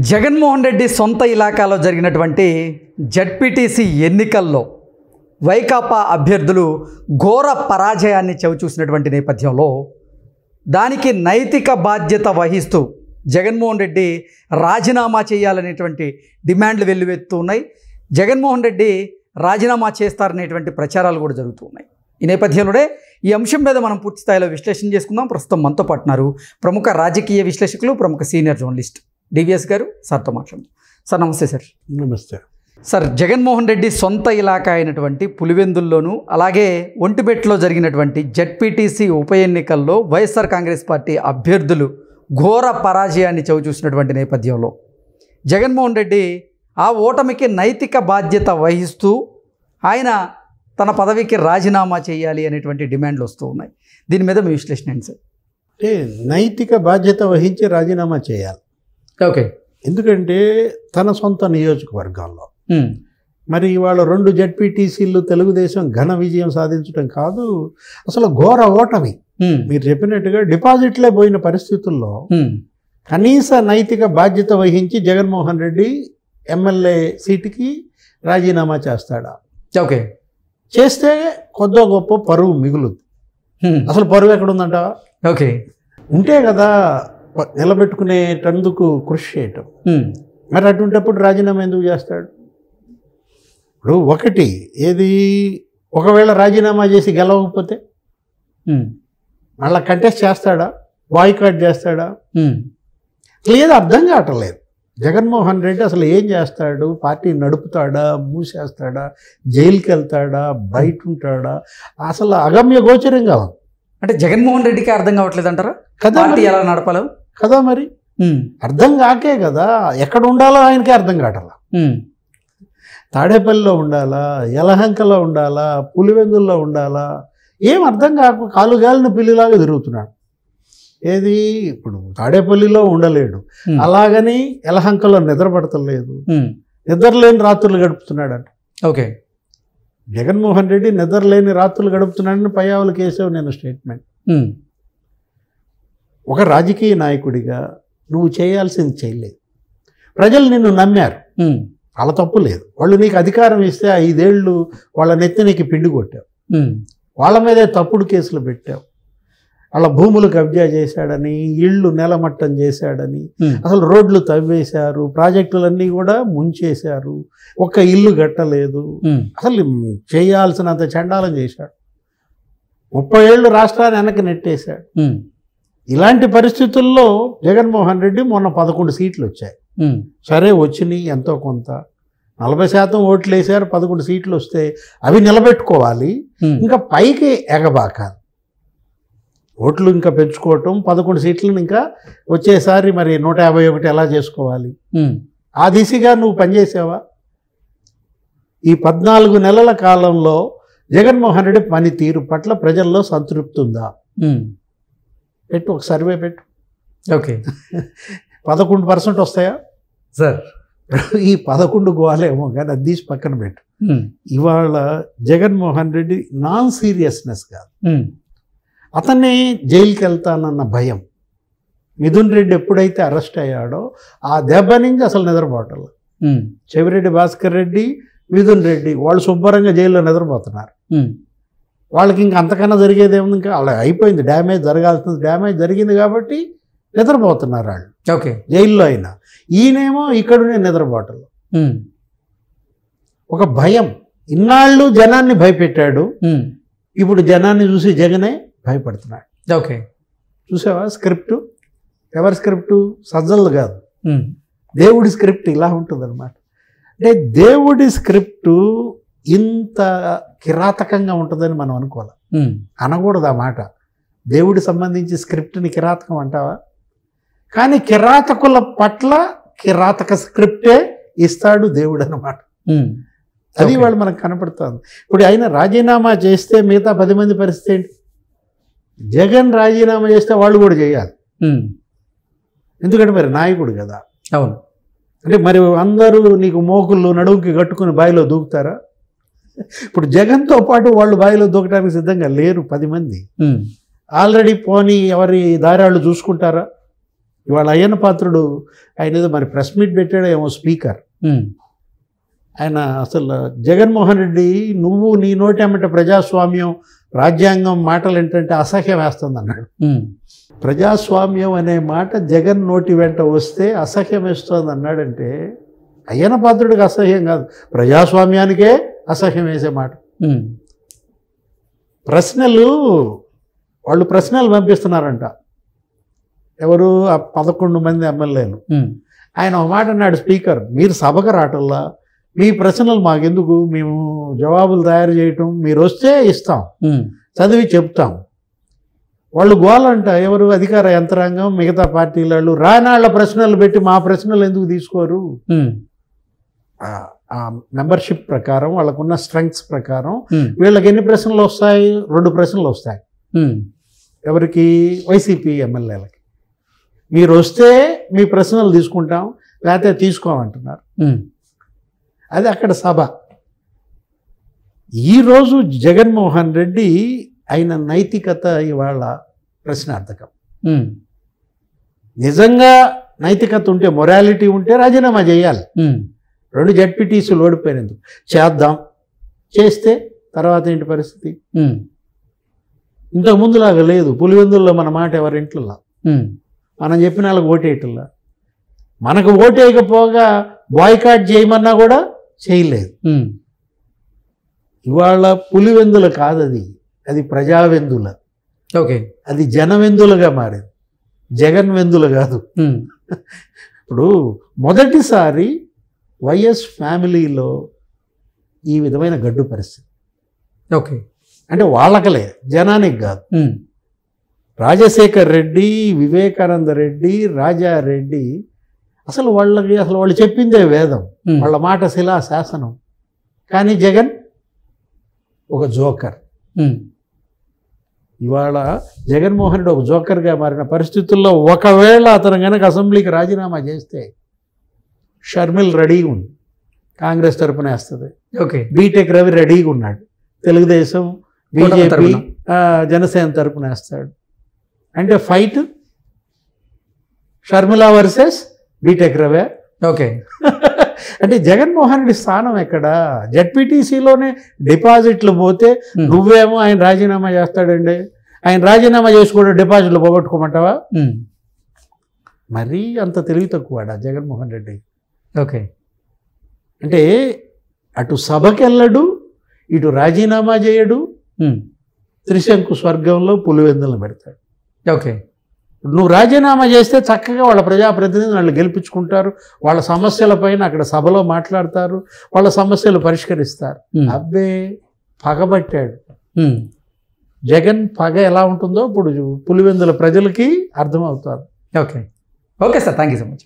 జగన్మోహన్ రెడ్డి సొంత ఇలాకాలో జరిగినటువంటి జడ్పీటీసీ ఎన్నికల్లో వైకాపా అభ్యర్థులు ఘోర పరాజయాన్ని చవిచూసినటువంటి నేపథ్యంలో దానికి నైతిక బాధ్యత వహిస్తూ జగన్మోహన్ రెడ్డి రాజీనామా చేయాలనేటువంటి డిమాండ్లు వెల్లువెత్తున్నాయి. జగన్మోహన్ రెడ్డి రాజీనామా చేస్తారనేటువంటి ప్రచారాలు కూడా జరుగుతున్నాయి. ఈ నేపథ్యంలోనే ఈ అంశం మీద మనం పూర్తి స్థాయిలో విశ్లేషణ చేసుకుందాం. ప్రస్తుతం మనతో పాటున్నారు ప్రముఖ రాజకీయ విశ్లేషకులు, ప్రముఖ సీనియర్ జర్నలిస్ట్ డివిఎస్ గారు. సార్తో మాట్లాడుతాం. సార్ నమస్తే. సార్ నమస్తే. సార్, జగన్మోహన్ రెడ్డి సొంత ఇలాకా అయినటువంటి పులివెందుల్లోనూ అలాగే ఒంటిబెట్లో జరిగినటువంటి జడ్పీటీసీ ఉప ఎన్నికల్లో వైఎస్ఆర్ కాంగ్రెస్ పార్టీ అభ్యర్థులు ఘోర పరాజయాన్ని చవిచూసినటువంటి నేపథ్యంలో జగన్మోహన్ రెడ్డి ఆ ఓటమికి నైతిక బాధ్యత వహిస్తూ ఆయన తన పదవికి రాజీనామా చేయాలి అనేటువంటి డిమాండ్లు వస్తూ ఉన్నాయి. దీని మీద మీ విశ్లేషణ ఏంటి సార్? అంటే నైతిక బాధ్యత వహించి రాజీనామా చేయాలి. ఓకే. ఎందుకంటే తన సొంత నియోజకవర్గాల్లో మరి ఇవాళ 2 జడ్పీటీసీలు తెలుగుదేశం ఘన విజయం సాధించడం కాదు, అసలు ఘోర ఓటమి. మీరు చెప్పినట్టుగా డిపాజిట్లే పోయిన పరిస్థితుల్లో కనీస నైతిక బాధ్యత వహించి జగన్మోహన్ రెడ్డి ఎమ్మెల్యే సీటుకి రాజీనామా చేస్తాడా? ఓకే. చేస్తే కొద్దో గొప్ప పరువు మిగులుద్ది. అసలు పరువు ఎక్కడుందంటావా? ఓకే. ఉంటే కదా నిలబెట్టుకునేటందుకు కృషి చేయటం. మరి అటువంటిప్పుడు రాజీనామా ఎందుకు చేస్తాడు? ఇప్పుడు ఒకటి ఏది, ఒకవేళ రాజీనామా చేసి గెలవకపోతే మళ్ళీ కంటెస్ట్ చేస్తాడా, బాయ్కాట్ చేస్తాడా? లేదు, అర్థం కావట్లేదు. జగన్మోహన్ రెడ్డి అసలు ఏం చేస్తాడు? పార్టీ నడుపుతాడా, మూసేస్తాడా, జైలుకి వెళ్తాడా, బయట ఉంటాడా? అసలు అగమ్య గోచరంగా ఉంది. అంటే జగన్మోహన్ రెడ్డికి అర్థం కావట్లేదు అంటారా? కదా, పార్టీ ఎలా నడపాలో కదా. మరి అర్థం కాకే కదా, ఎక్కడ ఉండాలో ఆయనకే అర్థం కావట్లా. తాడేపల్లిలో ఉండాలా, యలహంకలో ఉండాలా, పులివెందుల్లో ఉండాలా, ఏం అర్థం కాకు కాలుగాలిన పిల్లిలాగా తిరుగుతున్నాడు. ఏది, ఇప్పుడు తాడేపల్లిలో ఉండలేడు, అలాగని యలహంకలో నిద్రపడతలేదు, నిద్రలేని రాత్రులు గడుపుతున్నాడంట. ఓకే. జగన్మోహన్ రెడ్డి నిద్రలేని రాత్రులు గడుపుతున్నాడని పయ్యావులు కేసావు నేను స్టేట్మెంట్. ఒక రాజకీయ నాయకుడిగా నువ్వు చేయాల్సింది చేయలేదు. ప్రజలు నిన్ను నమ్మారు, వాళ్ళ తప్పు లేదు. వాళ్ళు నీకు అధికారం ఇస్తే 5 ఏళ్ళు వాళ్ళ నెత్తినికి పిండి కొట్టావు, వాళ్ళ మీదే తప్పుడు కేసులు పెట్టావు. వాళ్ళ భూములు కబ్జా చేశాడని, ఇళ్ళు నెలమట్టం చేశాడని, అసలు రోడ్లు తవ్వేశారు, ప్రాజెక్టులన్నీ కూడా ముంచేశారు, ఒక్క ఇల్లు కట్టలేదు. అసలు చేయాల్సినంత చండాలం చేశాడు. 30 ఏళ్ళు రాష్ట్రాన్ని వెనక్కి నెట్టేశాడు. ఇలాంటి పరిస్థితుల్లో జగన్మోహన్ రెడ్డి మొన్న 11 సీట్లు వచ్చాయి. సరే, వచ్చినాయి ఎంతో కొంత, 40% ఓట్లు వేశారు, 11 సీట్లు వస్తే అవి నిలబెట్టుకోవాలి, ఇంకా పైకి ఎగబాకాలి. ఓట్లు ఇంకా పెంచుకోవటం, 11 సీట్లను ఇంకా వచ్చేసారి మరి 151 ఎలా చేసుకోవాలి? ఆ దిశగా నువ్వు పనిచేసావా? ఈ 14 నెలల కాలంలో జగన్మోహన్ రెడ్డి పనితీరు పట్ల ప్రజల్లో సంతృప్తి ఉందా? పెట్టు, ఒక సర్వే పెట్టు. ఓకే. 11% వస్తాయా సార్? ఈ 11 గోవాలేమో కానీ అది తీసి పక్కన పెట్టు. ఇవాళ జగన్మోహన్ రెడ్డి నాన్ సీరియస్నెస్ కాదు, అతన్ని జైలుకి వెళ్తానన్న భయం. మిథున్ రెడ్డి ఎప్పుడైతే అరెస్ట్ అయ్యాడో ఆ దెబ్బ నుంచి అసలు నిద్రపోవటం. చెవిరెడ్డి భాస్కర్ రెడ్డి, మిథున్ రెడ్డి వాళ్ళు శుభ్రంగా జైల్లో నిద్రపోతున్నారు. వాళ్ళకి ఇంకా అంతకన్నా జరిగేది ఏముంది? ఇంకా అలా అయిపోయింది, డ్యామేజ్ జరగాల్సింది డ్యామేజ్ జరిగింది కాబట్టి నిద్రపోతున్నారు వాళ్ళు. ఓకే. జైల్లో అయినా ఈయనేమో ఇక్కడనే నిద్రపోవటంలో ఒక భయం. ఇన్నాళ్ళు జనాన్ని భయపెట్టాడు, ఇప్పుడు జనాన్ని చూసి జగనే భయపడుతున్నాడు. ఓకే. చూసావా స్క్రిప్టు? ఎవరి స్క్రిప్టు? సజ్జలు కాదు, దేవుడి స్క్రిప్ట్ ఇలా ఉంటుంది అనమాట. అంటే దేవుడి స్క్రిప్టు ఇంత కిరాతకంగా ఉంటుందని మనం అనుకోవాలి, అనకూడదు ఆ మాట. దేవుడికి సంబంధించి స్క్రిప్ట్ని కిరాతకం అంటావా? కానీ కిరాతకుల పట్ల కిరాతక స్క్రిప్టే ఇస్తాడు దేవుడు అన్నమాట. అది వాళ్ళు మనకు కనపడుతుంది. ఇప్పుడు ఆయన రాజీనామా చేస్తే మిగతా 10 మంది పరిస్థితి ఏంటి? జగన్ రాజీనామా చేస్తే వాళ్ళు కూడా చేయాలి, ఎందుకంటే మరి నాయకుడు కదా. అవును. అంటే మరి అందరూ నీకు మోకుళ్ళు నడువుకి కట్టుకుని బావిలో దూకుతారా? ఇప్పుడు జగన్తో పాటు వాళ్ళు బావిలో దూకడానికి సిద్ధంగా లేరు 10 మంది. ఆల్రెడీ పోనీ ఎవరి దారాళ్ళు చూసుకుంటారా? ఇవాళ అయ్యన్న పాత్రుడు ఆయన ఏదో మరి ప్రెస్ మీట్ పెట్టాడో ఏమో స్పీకర్. ఆయన అసలు జగన్మోహన్ రెడ్డి నువ్వు నీ నోటేమంటే ప్రజాస్వామ్యం రాజ్యాంగం మాటలు ఏంటంటే అసహ్యం వేస్తుంది అన్నాడు. ప్రజాస్వామ్యం అనే మాట జగన్ నోటి వెంట వస్తే అసహ్యం వేస్తుంది అన్నాడంటే అయ్యన్న పాత్రుడికి అసహ్యం కాదు, ప్రజాస్వామ్యానికే అసహ్యం వేసే మాట. వాళ్ళు ప్రశ్నలు పంపిస్తున్నారంట, ఎవరు ఆ 11 మంది ఎమ్మెల్యేలు. ఆయన ఒక మాట అన్నాడు స్పీకర్, మీరు సభకు రావటంలా మీ ప్రశ్నలు మాకెందుకు, మేము జవాబులు తయారు చేయటం, మీరు వస్తే ఇస్తాం, చదివి చెప్తాం. వాళ్ళు గోలంట, ఎవరు అధికార యంత్రాంగం మిగతా పార్టీల వాళ్ళు రానాళ్ల ప్రశ్నలు పెట్టి మా ప్రశ్నలు ఎందుకు తీసుకోరు. ఆ మెంబర్షిప్ ప్రకారం వాళ్ళకున్న స్ట్రెంగ్స్ ప్రకారం వీళ్ళకి ఎన్ని ప్రశ్నలు వస్తాయి, 2 ప్రశ్నలు వస్తాయి. ఎవరికి, వైసీపీ ఎమ్మెల్యేలకి. మీరు వస్తే మీ ప్రశ్నలు తీసుకుంటాం, లేకపోతే తీసుకోమంటున్నారు. అది అక్కడ సభ. ఈరోజు జగన్మోహన్ రెడ్డి ఆయన నైతికత ఇవాళ ప్రశ్నార్థకం. నిజంగా నైతికత ఉంటే, మొరాలిటీ ఉంటే రాజీనామా చేయాలి. 2 జడ్పీటీసీలు ఓడిపోయినందుకు చేద్దాం, చేస్తే తర్వాత ఏంటి పరిస్థితి? ఇంతకు ముందులాగా లేదు. పులివెందుల్లో మన మాట ఎవరింట్లో మనం చెప్పిన వాళ్ళకి ఓటేయటంలా, మనకు ఓటేయకపోగా బాయ్కాట్ చేయమన్నా కూడా చేయలేదు. ఇవాళ పులివెందుల కాదు, అది ప్రజావెందుల. ఓకే, అది జనవెందులుగా మారింది, జగన్ వెందులు కాదు. ఇప్పుడు మొదటిసారి వైఎస్ ఫ్యామిలీలో ఈ విధమైన గడ్డు పరిస్థితి. ఓకే, అంటే వాళ్ళకలే, జనానికి కాదు. రాజశేఖర్ రెడ్డి, వివేకానంద రెడ్డి, రాజారెడ్డి అసలు వాళ్ళు చెప్పిందే వేదం, వాళ్ళ మాట శిలా శాసనం. కానీ జగన్ ఒక జోకర్. ఇవాళ జగన్మోహన్ రెడ్డి ఒక జోకర్గా మారిన పరిస్థితుల్లో ఒకవేళ అతను కనుక అసెంబ్లీకి రాజీనామా చేస్తే షర్మిల్ రెడీగా ఉంది, కాంగ్రెస్ తరపున వేస్తుంది. ఓకే, బీటెక్ రవి రెడీగా ఉన్నాడు, తెలుగుదేశం, బీజేపీ, జనసేన తరపున వేస్తాడు. అంటే fight Sharmila versus BTech Ravi. Okay, అంటే జగన్మోహన్ రెడ్డి స్థానం ఎక్కడ? జడ్పీటీసీలోనే డిపాజిట్లు పోతే నువ్వేమో ఆయన రాజీనామా చేస్తాడండి, ఆయన రాజీనామా చేసి కూడా డిపాజిట్లు పోగొట్టుకోమంటావా? మరీ అంత తెలివి తక్కువడా జగన్మోహన్ రెడ్డి? ఓకే, అంటే అటు సభకి వెళ్ళడు, ఇటు రాజీనామా చేయడు, త్రిశంకు స్వర్గంలో పులివెందులను పెడతాడు. ఓకే, నువ్వు రాజీనామా చేస్తే చక్కగా వాళ్ళ ప్రజాప్రతినిధులు వాళ్ళు గెలిపించుకుంటారు, వాళ్ళ సమస్యలపైన అక్కడ సభలో మాట్లాడతారు, వాళ్ళ సమస్యలు పరిష్కరిస్తారు. అబ్బే, పగబట్టాడు జగన్. పగ ఎలా ఉంటుందో ఇప్పుడు పులివెందుల ప్రజలకి అర్థమవుతారు. Okay, okay sir, thank you so much.